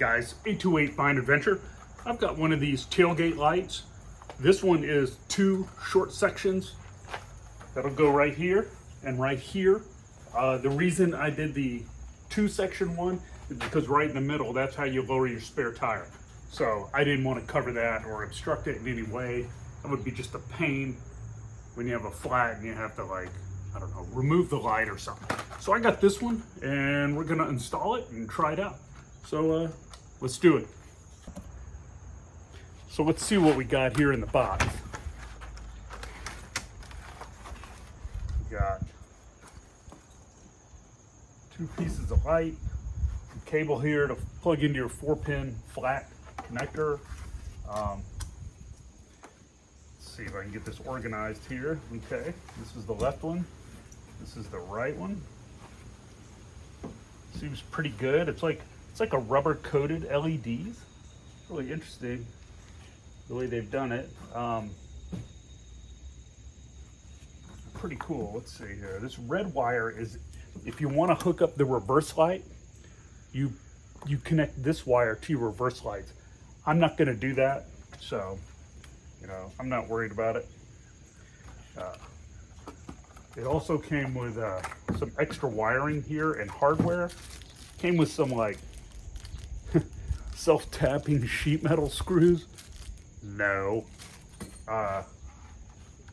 guys, 828 Fine Adventure. I've got one of these tailgate lights. This one is 2 short sections that'll go right here and right here. The reason I did the 2 section one is because right in the middle, that's how you lower your spare tire. So I didn't want to cover that or obstruct it in any way. That would be just a pain when you have a flat and you have to, like, I don't know, remove the light or something. So I got this one and we're gonna install it and try it out. So let's do it. So let's see what we got here in the box. We got 2 pieces of light, a cable here to plug into your 4-pin flat connector. Let's see if I can get this organized here. Okay, this is the left one. This is the right one. Seems pretty good. It's like a rubber coated LEDs. Really interesting the way they've done it. Pretty cool. Let's see here. This red wire is, if you want to hook up the reverse light, you connect this wire to your reverse lights. I'm not going to do that, so you know, I'm not worried about it. It also came with some extra wiring here and hardware. Came with some like self-tapping sheet metal screws. No. And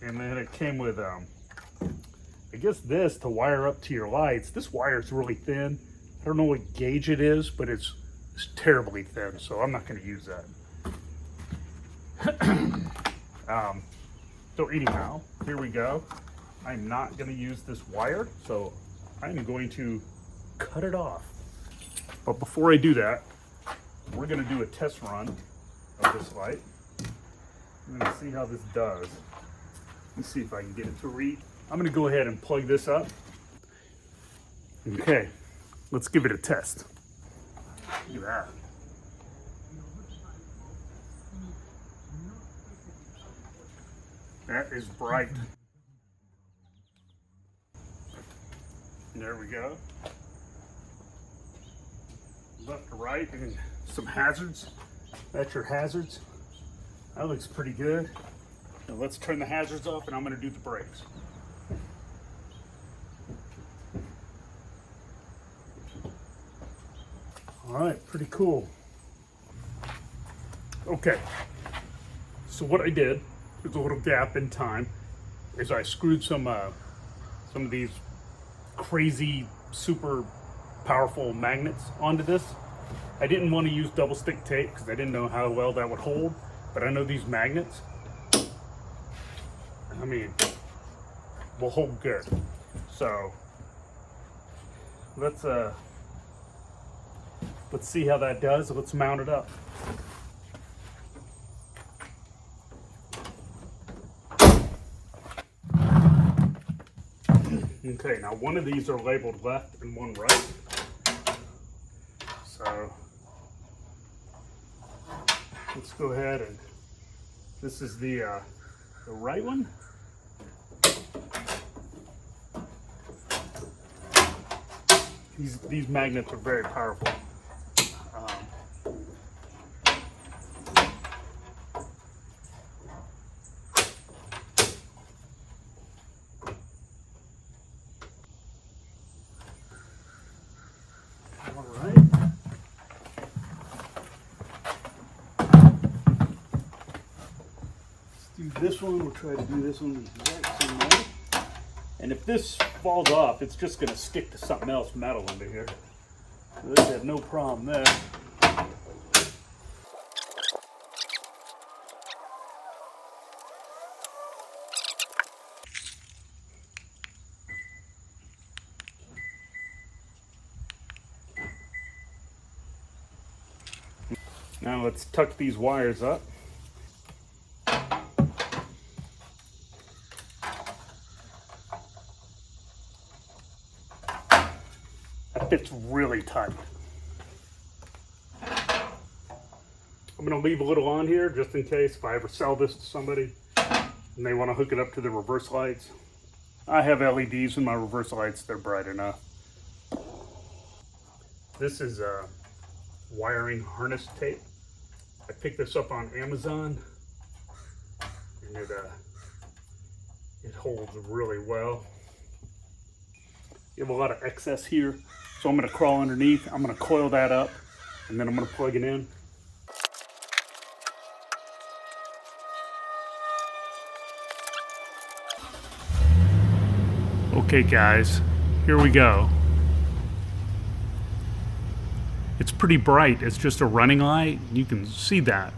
then it came with, I guess this to wire up to your lights. This wire is really thin. I don't know what gauge it is, but it's terribly thin, so I'm not going to use that. So anyhow, here we go. I'm not going to use this wire, so I'm going to cut it off. But before I do that, we're going to do a test run of this light. I'm going to see how this does. Let's see if I can get it to read. I'm going to go ahead and plug this up. Okay, let's give it a test. Look at that. That is bright. There we go. Left to right, and some hazards. That's your hazards. That looks pretty good. Now let's turn the hazards off and I'm going to do the brakes. All right, pretty cool. Okay, so what I did, there's a little gap in time, is I screwed some of these crazy, super powerful magnets onto this. I didn't want to use double stick tape because I didn't know how well that would hold, but I know these magnets, I mean, will hold good. So let's see how that does. Let's mount it up. Okay, now one of these are labeled left and one right. So let's go ahead and, this is the right one. These magnets are very powerful. This one, we'll try to do this one the exact same way. And if this falls off, it's just going to stick to something else metal under here. So this have no problem there. Now let's tuck these wires up. Fits really tight. I'm going to leave a little on here just in case if I ever sell this to somebody and they want to hook it up to the reverse lights. I have LEDs in my reverse lights, they're bright enough. This is wiring harness tape. I picked this up on Amazon, and it holds really well. You have a lot of excess here, so I'm going to crawl underneath. I'm going to coil that up, and then I'm going to plug it in. Okay guys, here we go. It's pretty bright. It's just a running light. You can see that.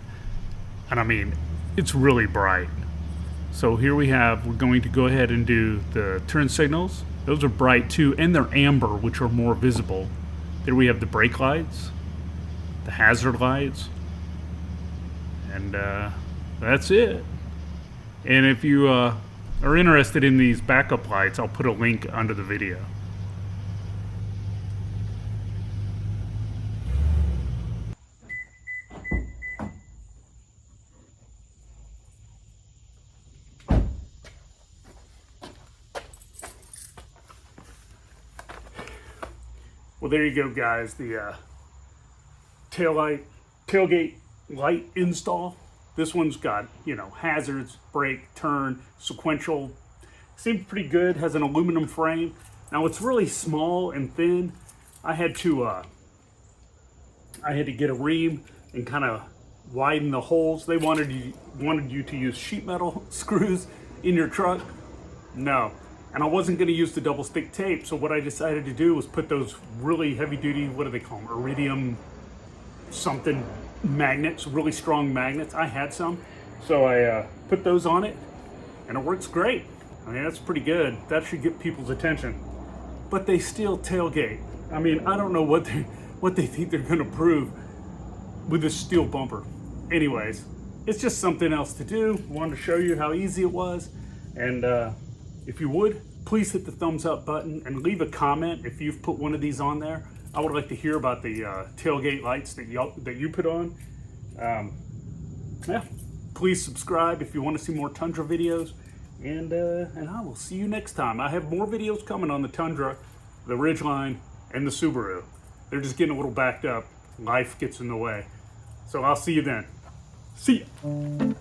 And I mean, it's really bright. So here we're going to go ahead and do the turn signals. Those are bright too, and they're amber, which are more visible. There we have the brake lights, the hazard lights, and that's it. And if you are interested in these backup lights, I'll put a link under the video. Well, there you go, guys. The tailgate light install. This one's got, you know, hazards, brake, turn, sequential. Seems pretty good. Has an aluminum frame. Now it's really small and thin. I had to get a ream and kind of widen the holes. They wanted you to use sheet metal screws in your truck. No. And I wasn't going to use the double stick tape, so what I decided to do was put those really heavy duty, what do they call them, iridium something magnets, really strong magnets. I had some, so I put those on it, and it works great. I mean, that's pretty good. That should get people's attention. But they still tailgate. I mean, I don't know what they think they're going to prove with this steel bumper. Anyways, it's just something else to do. Wanted to show you how easy it was, and if you would, please hit the thumbs up button and leave a comment if you've put one of these on there. I would like to hear about the tailgate lights that you put on. Yeah, please subscribe if you want to see more Tundra videos, and I will see you next time. I have more videos coming on the Tundra, the Ridgeline, and the Subaru. They're just getting a little backed up. Life gets in the way. So I'll see you then. See ya.